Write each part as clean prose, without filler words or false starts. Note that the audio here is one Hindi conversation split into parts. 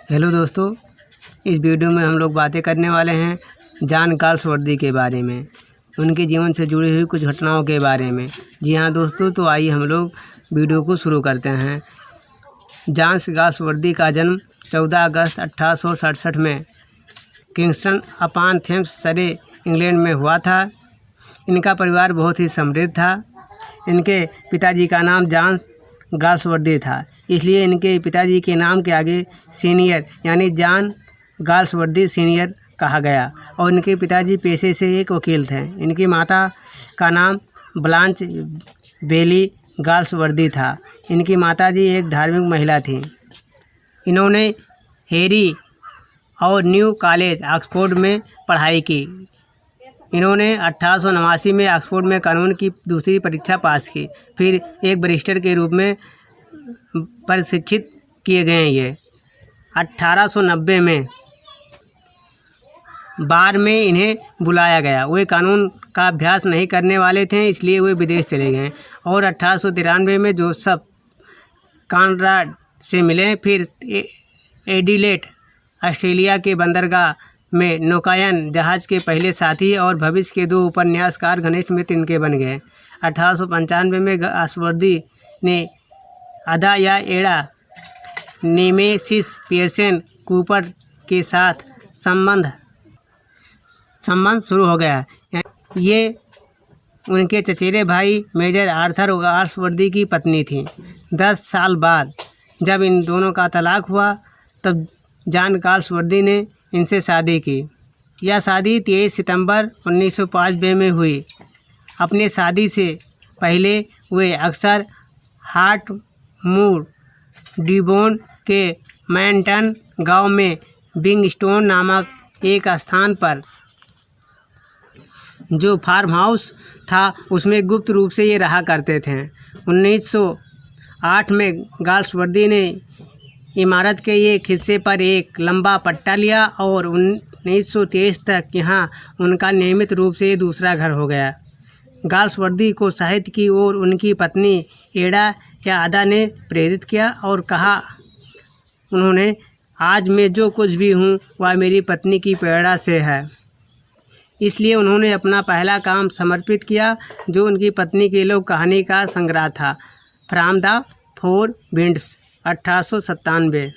हेलो दोस्तों, इस वीडियो में हम लोग बातें करने वाले हैं जॉन गाल्सवर्दी के बारे में, उनके जीवन से जुड़ी हुई कुछ घटनाओं के बारे में। जी हाँ दोस्तों, तो आइए हम लोग वीडियो को शुरू करते हैं। जॉन गाल्सवर्दी का जन्म 14 अगस्त 1867 में किंगस्टन अपॉन थेम्स, सरे, इंग्लैंड में हुआ था। इनका परिवार बहुत ही समृद्ध था। इनके पिताजी का नाम जॉन गाल्सवर्दी था, इसलिए इनके पिताजी के नाम के आगे सीनियर यानी जॉन गाल्सवर्दी सीनियर कहा गया। और इनके पिताजी पेशे से एक वकील थे। इनकी माता का नाम ब्लांच बेली गाल्सवर्दी था। इनकी माताजी एक धार्मिक महिला थी। इन्होंने हैरी और न्यू कॉलेज ऑक्सफोर्ड में पढ़ाई की। इन्होंने 1889 में ऑक्सफोर्ड में कानून की दूसरी परीक्षा पास की। फिर एक बैरिस्टर के रूप में प्रशिक्षित किए गए। ये 1890 में बार में इन्हें बुलाया गया। वे कानून का अभ्यास नहीं करने वाले थे, इसलिए वे विदेश चले गए और 1893 में जोसेफ कॉनराड से मिले। फिर एडिलेड, ऑस्ट्रेलिया के बंदरगाह में नौकायन जहाज़ के पहले साथी और भविष्य के दो उपन्यासकार घनिष्ठ मित्र इनके बन गए। 1895 में गाल्सवर्दी ने अदा या एड़ा नेमेसिस पियर्सन कूपर के साथ संबंध शुरू हो गया। ये उनके चचेरे भाई मेजर आर्थर गाल्सवर्दी की पत्नी थी। 10 साल बाद जब इन दोनों का तलाक हुआ, तब जॉन गाल्सवर्दी ने इनसे शादी की। यह शादी 23 सितंबर 1905 में हुई। अपने शादी से पहले वे अक्सर हार्टमूर, डिवोन के मैनटन गांव में बिंगस्टोन नामक एक स्थान पर, जो फार्म हाउस था, उसमें गुप्त रूप से ये रहा करते थे। 1908 में गाल्सवर्दी ने इमारत के एक हिस्से पर एक लंबा पट्टा लिया और 1923 तक यहाँ उनका नियमित रूप से दूसरा घर हो गया। गाल्सवर्दी को साहित्य की ओर उनकी पत्नी एड़ा या अदा ने प्रेरित किया और कहा, उन्होंने, आज मैं जो कुछ भी हूँ वह मेरी पत्नी की प्रेरणा से है। इसलिए उन्होंने अपना पहला काम समर्पित किया, जो उनकी पत्नी की लोक कहानी का संग्रह था, from the four winds, 1897।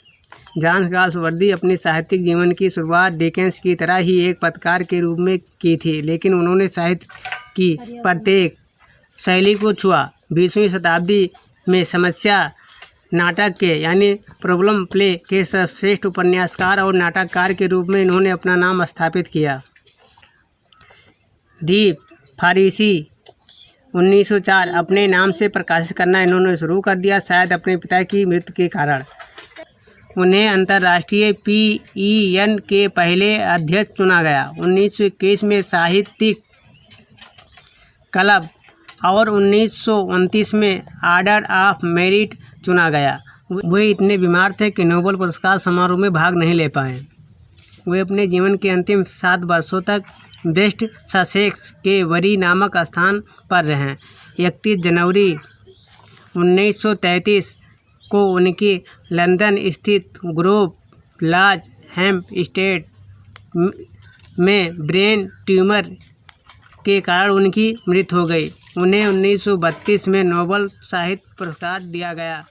John Galsworthy अपनी साहित्यिक जीवन की शुरुआत डिकेंस की तरह ही एक पत्रकार के रूप में की थी, लेकिन उन्होंने साहित्य की प्रत्येक शैली को छुआ। 20वीं शताब्दी में समस्या नाटक के यानी प्रॉब्लम प्ले के सर्वश्रेष्ठ उपन्यासकार और नाटककार के रूप में इन्होंने अपना नाम स्थापित किया। दी फारिसी 1904 अपने नाम से प्रकाशित करना इन्होंने शुरू कर दिया, शायद अपने पिता की मृत्यु के कारण। उन्हें अंतर्राष्ट्रीय PEN के पहले अध्यक्ष चुना गया। 1921 में साहित्यिक क्लब और 1929 में ऑर्डर ऑफ मेरिट चुना गया। वे इतने बीमार थे कि नोबेल पुरस्कार समारोह में भाग नहीं ले पाए। वे अपने जीवन के अंतिम 7 वर्षों तक वेस्ट ससेक्स के वरी नामक स्थान पर रहे। 31 जनवरी 1933 को उनकी लंदन स्थित ग्रोव लॉज हेम्पस्टेड में ब्रेन ट्यूमर के कारण उनकी मृत्यु हो गई। उन्हें 1932 में नोबेल साहित्य पुरस्कार दिया गया।